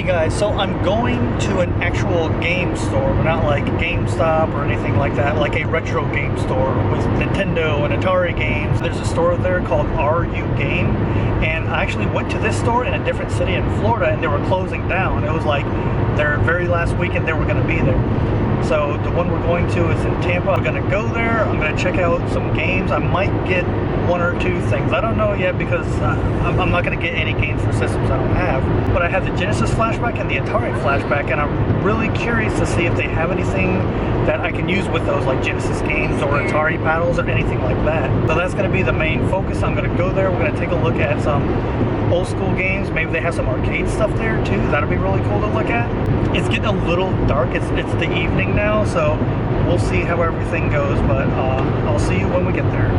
Hey guys, so I'm going to an actual game store, not like GameStop or anything like that, like a retro game store with Nintendo and Atari games. There's a store there called RU Game, and I actually went to this store in a different city in Florida and they were closing down. It was like their very last weekend they were going to be there. So the one we're going to is in Tampa. We're going to go there, I'm going to check out some games. I might get one or two things. I don't know yet because I'm not going to get any games for systems I don't have. But I have the Genesis flashback and the Atari flashback, and I'm really curious to see if they have anything that I can use with those, like Genesis games or Atari paddles or anything like that. So that's going to be the main focus. I'm going to go there. We're going to take a look at some old school games. Maybe they have some arcade stuff there too. That'll be really cool to look at. It's getting a little dark. It's the evening now, so we'll see how everything goes, but I'll see you when we get there.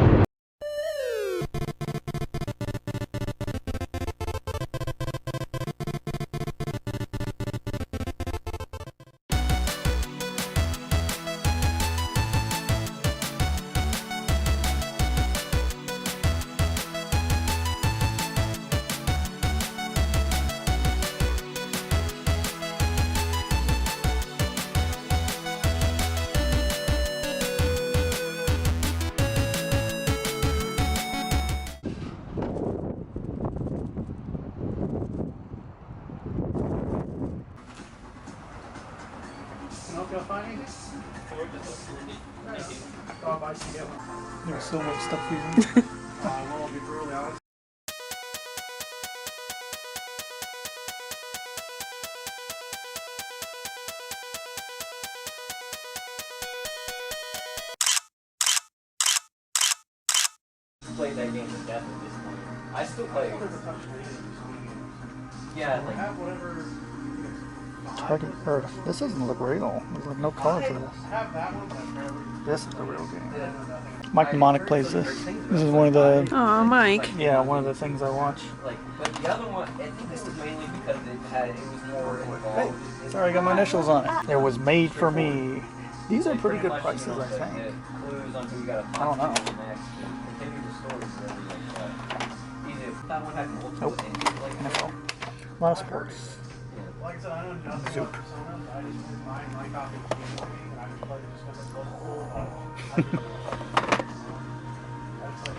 There's so much stuff here. Well, I'll be brutally honest. Played that game to death at this point. I still play it. Yeah, like whatever. This doesn't look real. There's like no color to this. This is the real game. Mike Mnemonic plays this. This is one of the. Oh, Mike. Yeah, one of the things I watch. Like, but the other one, I think this was mainly because it was more involved. Hey, sorry, I got my initials on it. It was made for me. These are pretty good prices, I think. I don't know. Nope. NFL. A lot of sports. Zoop.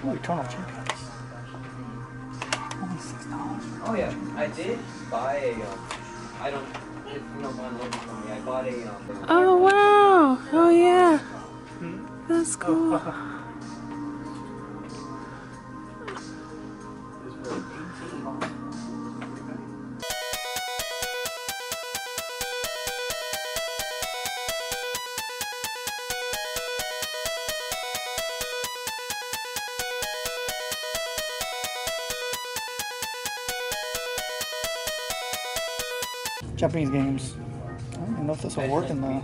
Ooh, Eternal Champions. Only $6. Oh yeah, I did buy a. I don't. If you don't mind looking for me, I bought a. Oh wow! Oh yeah. That's cool. Japanese games. I don't even know if this will work in the.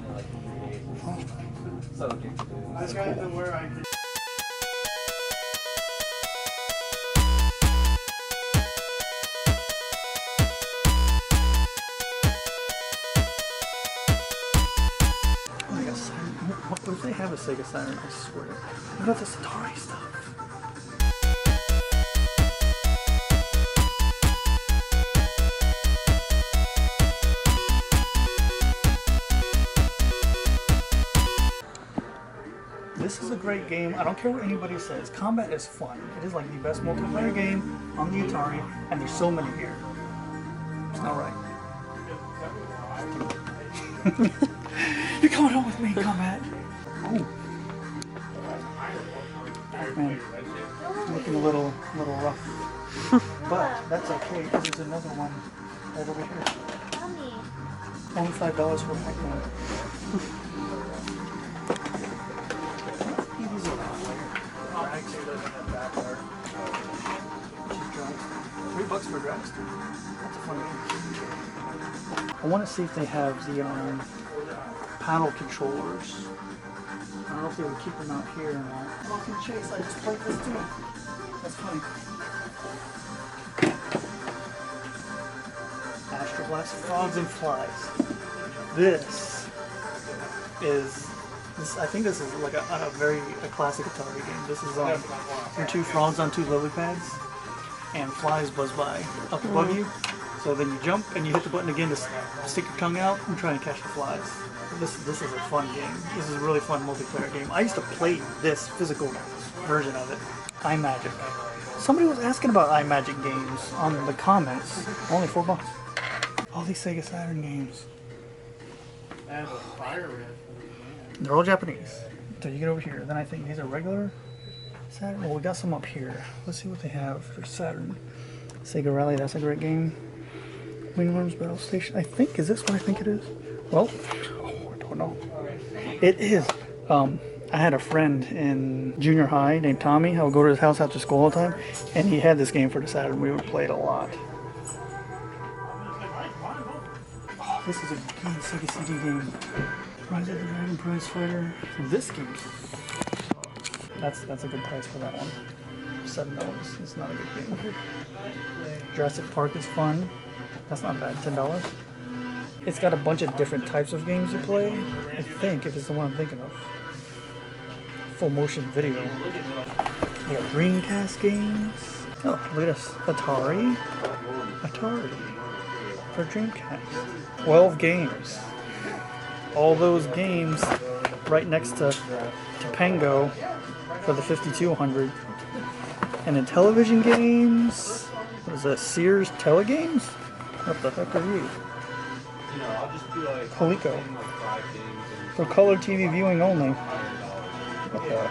That's cool. What if they have a Sega Saturn? I swear. What about this Atari stuff? This is a great game. I don't care what anybody says. Combat is fun. It is like the best multiplayer game on the Atari, and there's so many here. It's not right. You're coming home with me, Combat. Oh. Man, looking a little rough. But that's okay, because there's another one right over here. Only $5 for Patron. $3 for dragster. That's a fun game. I want to see if they have the paddle controllers. I don't know if they would keep them out here or not. Oh, can Chase, I just played this too. That's funny. Astro Blast, Frogs and Flies. This is. I think this is like a classic Atari game. This is from two frogs on two lily pads, and flies buzz by up above you. So then you jump and you hit the button again to stick your tongue out and try and catch the flies. This is a fun game. This is a really fun multiplayer game. I used to play this physical version of it. iMagic. Somebody was asking about iMagic games on the comments. Only $4. All these Sega Saturn games. They're all Japanese. So you get over here. Then I think these are regular Saturn. Well, we got some up here. Let's see what they have for Saturn. Sega Rally, that's a great game. Wingworms Battle Station. I think, is this what I think it is? Well, I don't know. It is. I had a friend in junior high named Tommy. I would go to his house after school all the time, and he had this game for the Saturn. We would play it a lot. Oh, this is a good Sega CD game. Rise of the Dragon Prize Fighter. This game. That's a good price for that one. $7. It's not a good game. Jurassic Park is fun. That's not bad. $10. It's got a bunch of different types of games you play. I think, if it's the one I'm thinking of. Full motion video. We got Dreamcast games. Oh, look at this. Atari for Dreamcast. 12 games. All those games right next to Pango for the 5200. And then television games. What is that? Sears Telegames? What the heck are you? Coleco. For color TV viewing only. What the?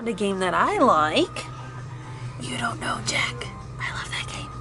A game that I like. You don't know, Jack. I love that game.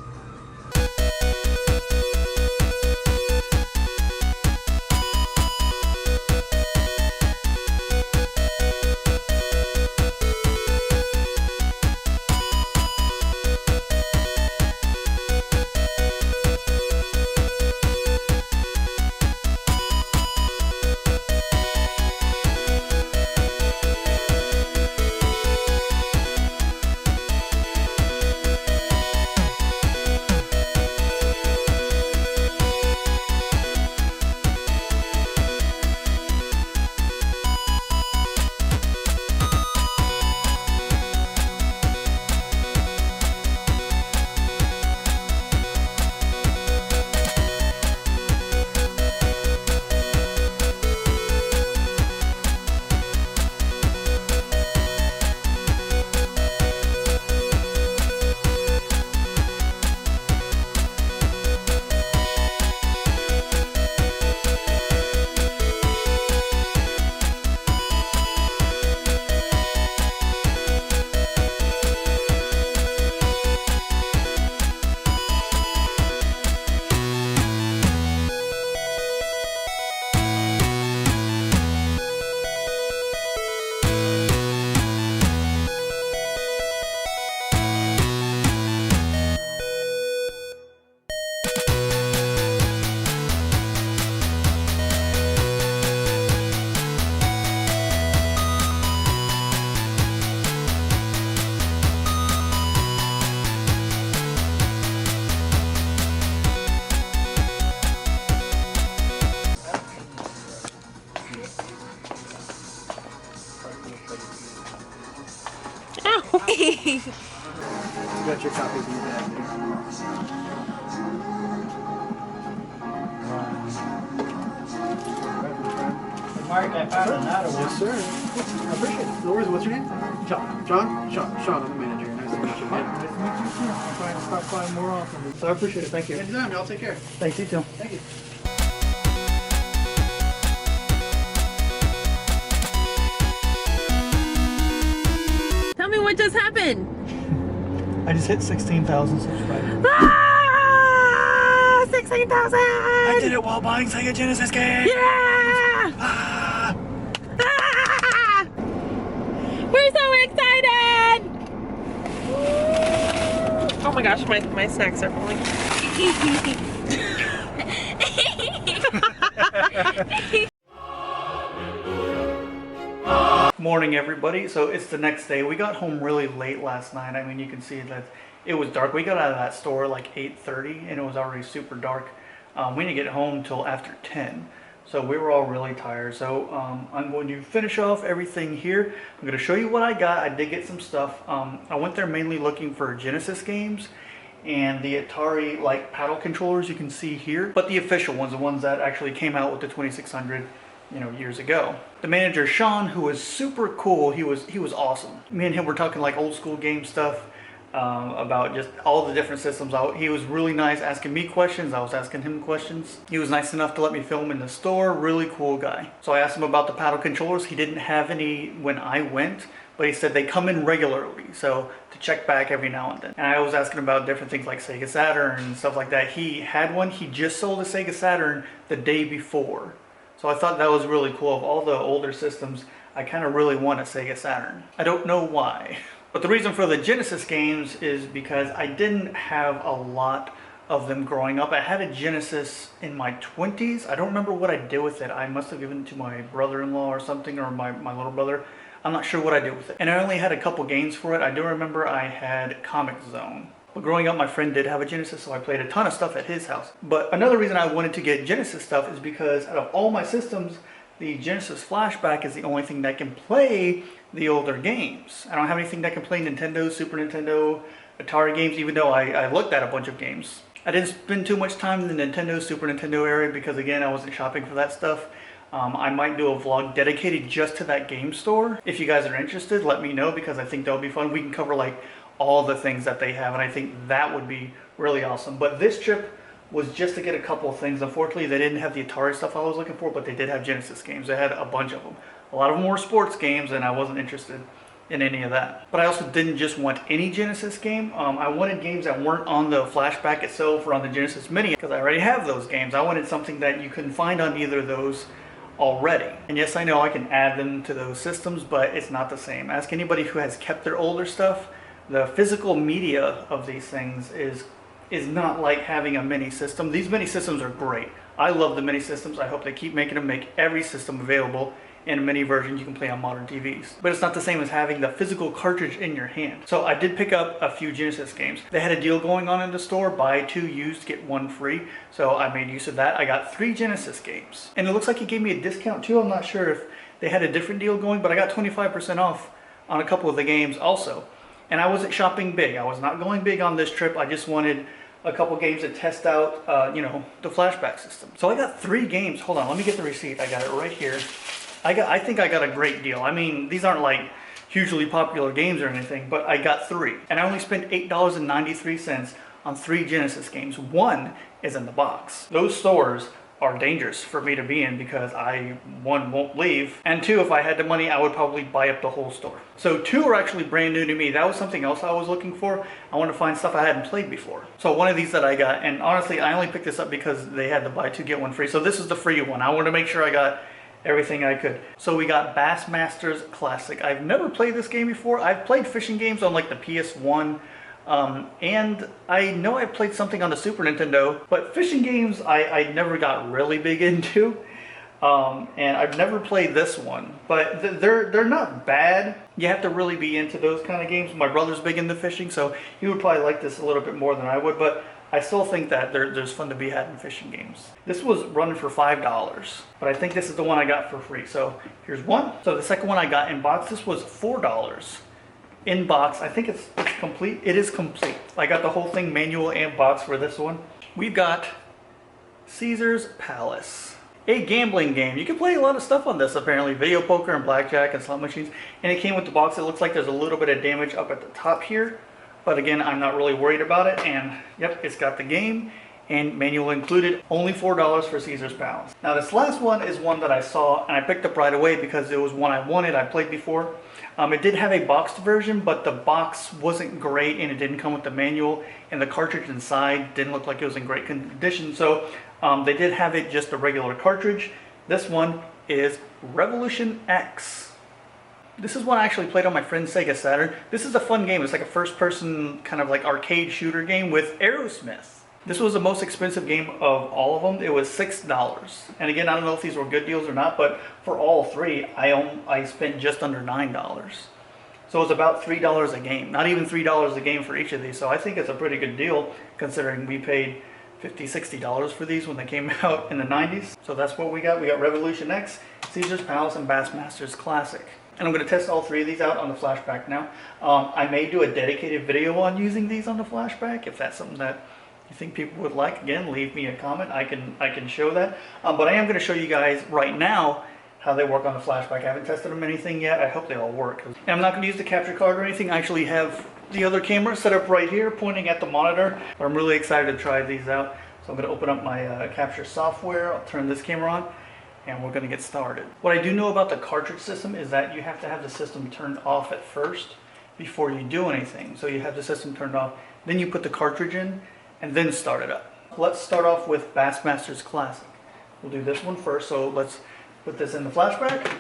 You got your copies in the bag there. Mark, I found another one. Yes, sir. I appreciate it. No worries. What's your name? John. John? Sean, I'm the manager. Nice to meet you, man. Nice to meet you too. I'm trying to stop by more often. So I appreciate it. Thank you. Anytime, y'all. Take care. Thanks, you too. Thank you. Tell me what just happened. I just hit 16,000 subscribers. Ah! 16,000! I did it while buying Sega Genesis games. Yeah! Ah! Ah! We're so excited! Oh my gosh, my snacks are falling. Morning, everybody. So it's the next day. We got home really late last night. I mean, you can see that it was dark. We got out of that store like 8:30 and it was already super dark. We didn't get home till after 10. So we were all really tired. So I'm going to finish off everything here. I'm going to show you what I got. I did get some stuff. I went there mainly looking for Genesis games and the Atari like paddle controllers you can see here. But the official ones, the ones that actually came out with the 2600 years ago. The manager, Sean, who was super cool, he was awesome. Me and him were talking like old school game stuff about just all the different systems. He was really nice asking me questions. I was asking him questions. He was nice enough to let me film in the store. Really cool guy. So I asked him about the paddle controllers. He didn't have any when I went, but he said they come in regularly, so to check back every now and then. And I was asking about different things like Sega Saturn and stuff like that. He had one. He just sold a Sega Saturn the day before. So I thought that was really cool. Of all the older systems, I kind of really want a Sega Saturn. I don't know why. But the reason for the Genesis games is because I didn't have a lot of them growing up. I had a Genesis in my 20s. I don't remember what I did with it. I must have given it to my brother-in-law or something, or my little brother. I'm not sure what I did with it. And I only had a couple games for it. I do remember I had Comic Zone. But growing up, my friend did have a Genesis, so I played a ton of stuff at his house. But another reason I wanted to get Genesis stuff is because out of all my systems, the Genesis Flashback is the only thing that can play the older games. I don't have anything that can play Nintendo, Super Nintendo, Atari games, even though I looked at a bunch of games. I didn't spend too much time in the Nintendo, Super Nintendo area because, again, I wasn't shopping for that stuff. I might do a vlog dedicated just to that game store. If you guys are interested, let me know because I think that'll be fun. We can cover like all the things that they have, and I think that would be really awesome. But this trip was just to get a couple of things. Unfortunately, they didn't have the Atari stuff I was looking for, but they did have Genesis games. They had a bunch of them. A lot of them were sports games, and I wasn't interested in any of that. But I also didn't just want any Genesis game. I wanted games that weren't on the Flashback itself or on the Genesis Mini, because I already have those games. I wanted something that you couldn't find on either of those already. And yes, I know I can add them to those systems, but it's not the same. Ask anybody who has kept their older stuff. The physical media of these things is not like having a mini system. These mini systems are great. I love the mini systems. I hope they keep making them, make every system available in a mini version you can play on modern TVs. But it's not the same as having the physical cartridge in your hand. So I did pick up a few Genesis games. They had a deal going on in the store, buy 2 used, get 1 free. So I made use of that. I got 3 Genesis games. And it looks like he gave me a discount too. I'm not sure if they had a different deal going, but I got 25% off on a couple of the games also. And I wasn't shopping big. I was not going big on this trip. I just wanted a couple games to test out, the Flashback system. So I got 3 games. Hold on, let me get the receipt. I got it right here. I think I got a great deal. I mean, these aren't like hugely popular games or anything, but I got 3. And I only spent $8.93 on 3 Genesis games. 1 is in the box. Those stores are dangerous for me to be in because I, 1, won't leave, and 2, if I had the money, I would probably buy up the whole store. So 2 are actually brand new to me. That was something else I was looking for. I wanted to find stuff I hadn't played before. So one of these that I got, and honestly, I only picked this up because they had the buy 2 get 1 free. So this is the free one. I wanted to make sure I got everything I could. So we got Bassmasters Classic. I've never played this game before. I've played fishing games on like the PS1, and I know I played something on the Super Nintendo, but fishing games I never got really big into. And I've never played this one, but they're not bad. You have to really be into those kind of games. My brother's big into fishing, so he would probably like this a little bit more than I would, but I still think that there's fun to be had in fishing games. This was running for $5, but I think this is the one I got for free. So here's one. So the second one I got in box, this was $4 in box. I think it's complete. It is complete. I got the whole thing, manual and box, for this one. We've got Caesar's Palace, a gambling game. You can play a lot of stuff on this, apparently. Video poker and blackjack and slot machines. And it came with the box. It looks like there's a little bit of damage up at the top here. But again, I'm not really worried about it. And yep, it's got the game and manual included. Only $4 for Caesar's Palace. Now this last one is one that I saw and I picked up right away because it was one I wanted. I played before. It did have a boxed version, but the box wasn't great and it didn't come with the manual, and the cartridge inside didn't look like it was in great condition. So they did have it just a regular cartridge. This one is Revolution X. This is one I actually played on my friend's Sega Saturn. This is a fun game. It's like a first-person kind of like arcade shooter game with Aerosmith. This was the most expensive game of all of them. It was $6. And again, I don't know if these were good deals or not, but for all three, I spent just under $9. So it's about $3 a game. Not even $3 a game for each of these. So I think it's a pretty good deal considering we paid $50, $60 for these when they came out in the 90s. So that's what we got. We got Revolution X, Caesar's Palace, and Bassmasters Classic. And I'm going to test all three of these out on the flashback now. I may do a dedicated video on using these on the flashback if that's something that you think people would like. Again, leave me a comment. I can show that. But I am going to show you guys right now how they work on the flashback. I haven't tested them anything yet. I hope they all work. And I'm not going to use the capture card or anything. I actually have the other camera set up right here pointing at the monitor. But I'm really excited to try these out. So I'm going to open up my capture software. I'll turn this camera on and we're going to get started. What I do know about the cartridge system is that you have to have the system turned off at first before you do anything. So you have the system turned off, then you put the cartridge in and then start it up. Let's start off with Bassmasters Classic. We'll do this one first. So let's put this in the flashback.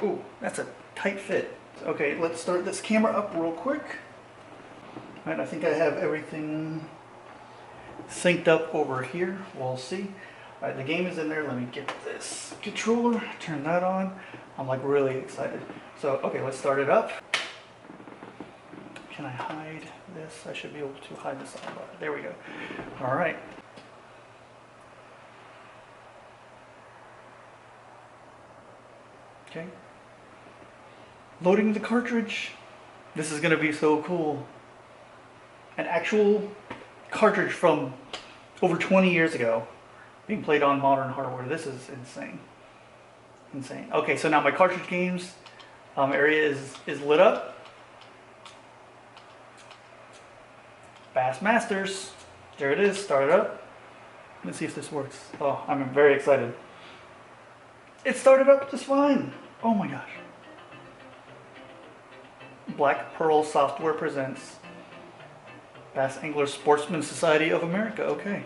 Ooh, that's a tight fit. Okay, let's start this camera up real quick. All right, I think I have everything synced up over here. We'll see. All right, the game is in there. Let me get this controller, turn that on. I'm like really excited. So, okay, let's start it up. Can I hide this? I should be able to hide this on. There we go. All right. Okay. Loading the cartridge. This is going to be so cool. An actual cartridge from over 20 years ago being played on modern hardware. This is insane. Insane. Okay, so now my cartridge games area is lit up. Bassmasters. There it is. Start it up. Let's see if this works. Oh, I'm very excited. It started up just fine. Oh my gosh. Black Pearl Software presents Bass Angler Sportsman Society of America. Okay.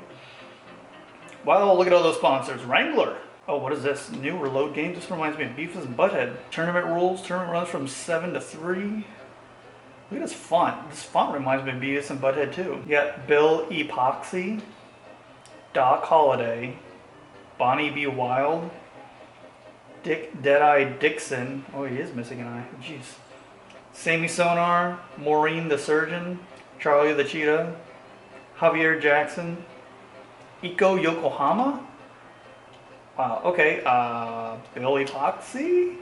Wow, look at all those sponsors. Wrangler. Oh, what is this? New reload game? This reminds me of Beavis and Butthead. Tournament rules. Tournament runs from 7 to 3. Look at this font. This font reminds me of Beavis and Butthead too. You got Bill Epoxy, Doc Holliday, Bonnie B. Wild, Dick Deadeye Dixon. Oh, he is missing an eye. Jeez. Sammy Sonar, Maureen the Surgeon, Charlie the Cheetah, Javier Jackson, Iko Yokohama. Wow. Okay. Bill Epoxy.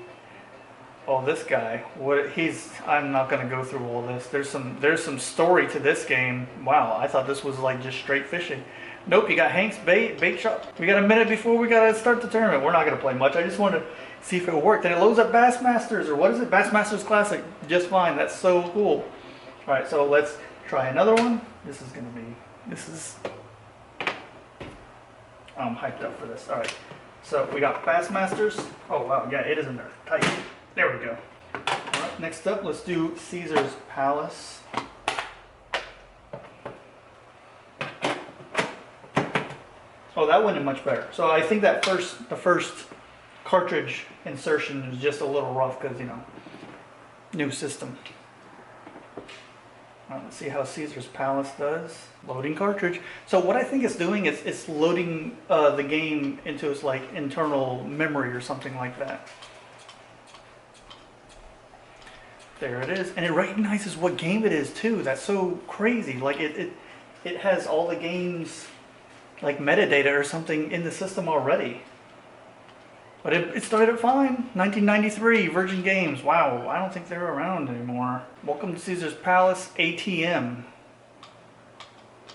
Oh, this guy. What he's? I'm not gonna go through all this. There's some story to this game. Wow. I thought this was like just straight fishing. Nope. You got Hank's bait shop. We got a minute before we gotta start the tournament. We're not gonna play much. I just wanted to see if it worked. And it loads up Bassmasters, or what is it? Bassmasters Classic. Just fine. That's so cool. All right. So let's try another one. This is gonna be. This is. I'm hyped up for this. All right. So we got Bassmasters. Oh wow. Yeah, it is in there. Tight. There we go. All right, next up, let's do Caesar's Palace. Oh, that went in much better. So I think that the first cartridge insertion is just a little rough because, you know, new system. All right, let's see how Caesar's Palace does. Loading cartridge. So what I think it's doing is it's loading the game into its like internal memory or something like that. There it is, and it recognizes what game it is too. That's so crazy. Like it has all the games, like metadata or something in the system already. But it started fine. 1993, Virgin Games. Wow, I don't think they're around anymore. Welcome to Caesar's Palace ATM.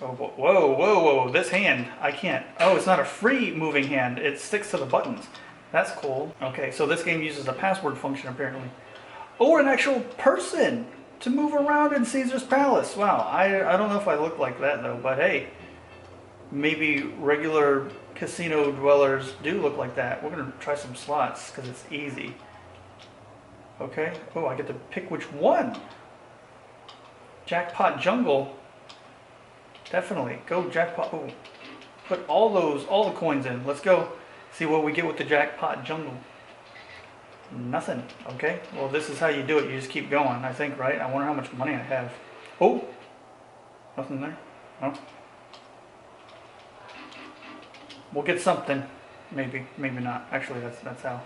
Oh, whoa, whoa, whoa! This hand, I can't. Oh, it's not a free moving hand. It sticks to the buttons. That's cool. Okay, so this game uses a password function apparently. Or an actual person to move around in Caesar's Palace. Wow, I don't know if I look like that though, but hey, maybe regular casino dwellers do look like that. We're gonna try some slots because it's easy. Okay, oh, I get to pick which one. Jackpot Jungle. Definitely, go Jackpot. Oh, put all the coins in. Let's go see what we get with the Jackpot Jungle. Nothing. Okay. Well, this is how you do it. You just keep going, I think, right? I wonder how much money I have. Oh. Nothing there? No? We'll get something. Maybe, maybe not. Actually, that's how.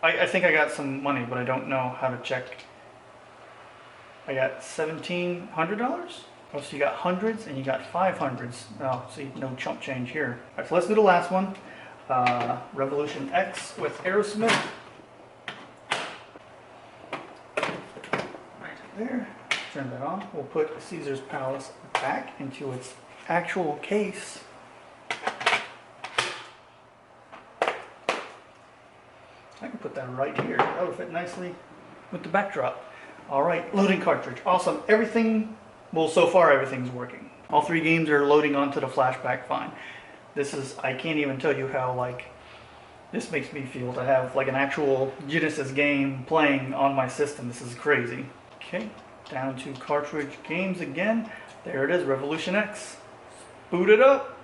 I think I got some money, but I don't know how to check. I got $1,700? Oh, so you got hundreds and you got 500s. Oh, see, no chump change here. All right, so let's do the last one. Revolution X with Aerosmith. Right there. Turn that on. We'll put Caesar's Palace back into its actual case. I can put that right here. That would fit nicely with the backdrop. All right, loading cartridge. Awesome. Everything, well, so far everything's working. All 3 games are loading onto the flashback fine. This is, I can't even tell you how, like, this makes me feel to have, like, an actual Genesis game playing on my system. This is crazy. Okay, down to cartridge games again. There it is, Revolution X. Boot it up.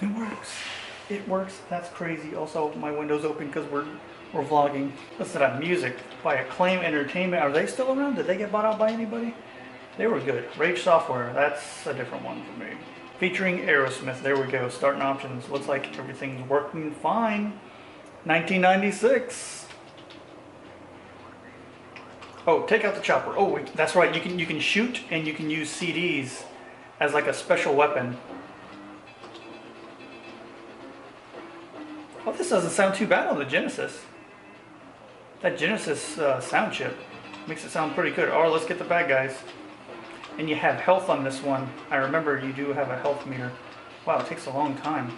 It works. It works. That's crazy. Also, my window's open because we're vlogging. Listen to that music by Acclaim Entertainment. Are they still around? Did they get bought out by anybody? They were good. Rage Software. That's a different one for me. Featuring Aerosmith. There we go. Starting options. Looks like everything's working fine. 1996. Oh, take out the chopper. Oh, wait, that's right. You can shoot and you can use CDs as like a special weapon. Oh, this doesn't sound too bad on the Genesis. That Genesis sound chip makes it sound pretty good. Oh, let's get the bad guys. And you have health on this one. I remember you do have a health meter. Wow, it takes a long time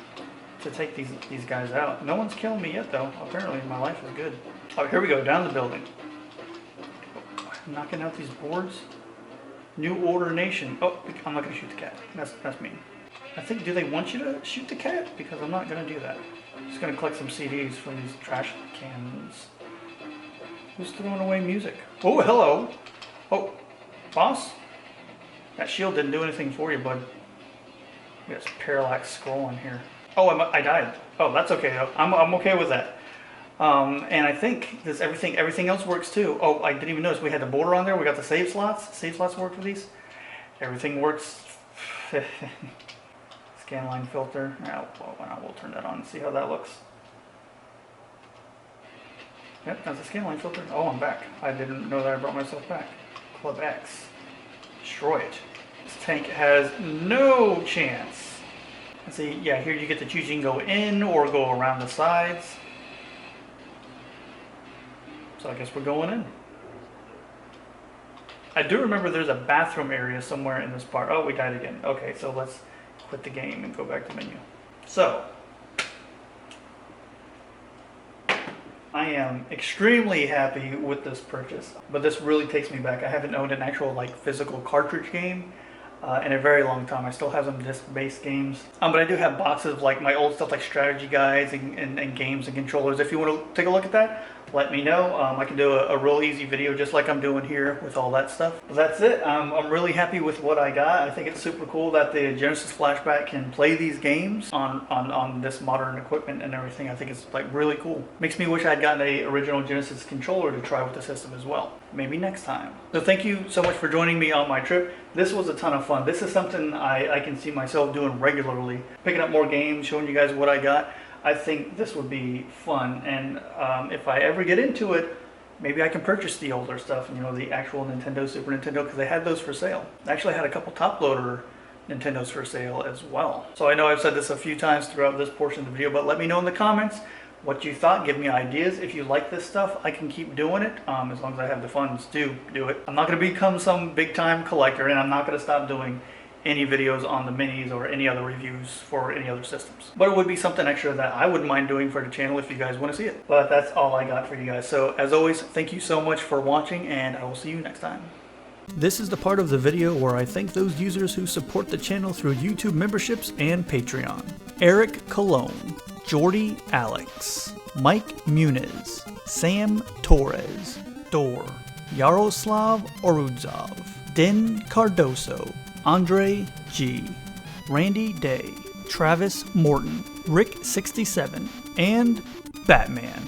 to take these guys out. No one's killing me yet, though. Apparently, my life is good. Oh, here we go, down the building. I'm knocking out these boards. New Order Nation. Oh, I'm not gonna shoot the cat. That's mean. I think, do they want you to shoot the cat? Because I'm not gonna do that. I'm just gonna collect some CDs from these trash cans. Who's throwing away music? Oh, hello. Oh, boss? That shield didn't do anything for you, bud. We got some parallax scrolling here. Oh, I died. Oh, that's okay though. I'm okay with that. And I think this everything else works too. Oh, I didn't even notice we had the border on there. We got the save slots. Save slots work for these. Everything works. Scanline filter. Well, why not? We'll turn that on and see how that looks. Yep, that's a scanline filter. Oh, I'm back. I didn't know that I brought myself back. Club X. Destroy it. This tank has no chance. Let's see, yeah, here you get to choose. You can go in or go around the sides. So I guess we're going in. I do remember there's a bathroom area somewhere in this part. Oh, we died again. Okay, so let's quit the game and go back to menu. So, I am extremely happy with this purchase, but this really takes me back. I haven't owned an actual like physical cartridge game in a very long time. I still have some disc-based games, but I do have boxes of like my old stuff like strategy guides and games and controllers. If you want to take a look at that, let me know. I can do a real easy video just like I'm doing here with all that stuff. But that's it. I'm really happy with what I got. I think it's super cool that the Genesis Flashback can play these games on this modern equipment and everything. I think it's like really cool. Makes me wish I'd gotten a original Genesis controller to try with the system as well. Maybe next time. So thank you so much for joining me on my trip. This was a ton of fun. This is something I can see myself doing regularly. Picking up more games, showing you guys what I got. I think this would be fun, and if I ever get into it, maybe I can purchase the older stuff, you know, the actual Nintendo, Super Nintendo, because they had those for sale. I actually had a couple top-loader Nintendos for sale as well. So I know I've said this a few times throughout this portion of the video, but let me know in the comments what you thought. Give me ideas. If you like this stuff, I can keep doing it as long as I have the funds to do it. I'm not going to become some big-time collector, and I'm not going to stop doing any videos on the minis or any other reviews for any other systems. But it would be something extra that I wouldn't mind doing for the channel if you guys want to see it. But that's all I got for you guys. So as always, thank you so much for watching, and I will see you next time. This is the part of the video where I thank those users who support the channel through YouTube memberships and Patreon. Eric Cologne, Jordy Alex, Mike Muniz, Sam Torres, Dor, Yaroslav Orudzov, Den Cardoso, Andre G, Randy Day, Travis Morton, Rick67, and Batman.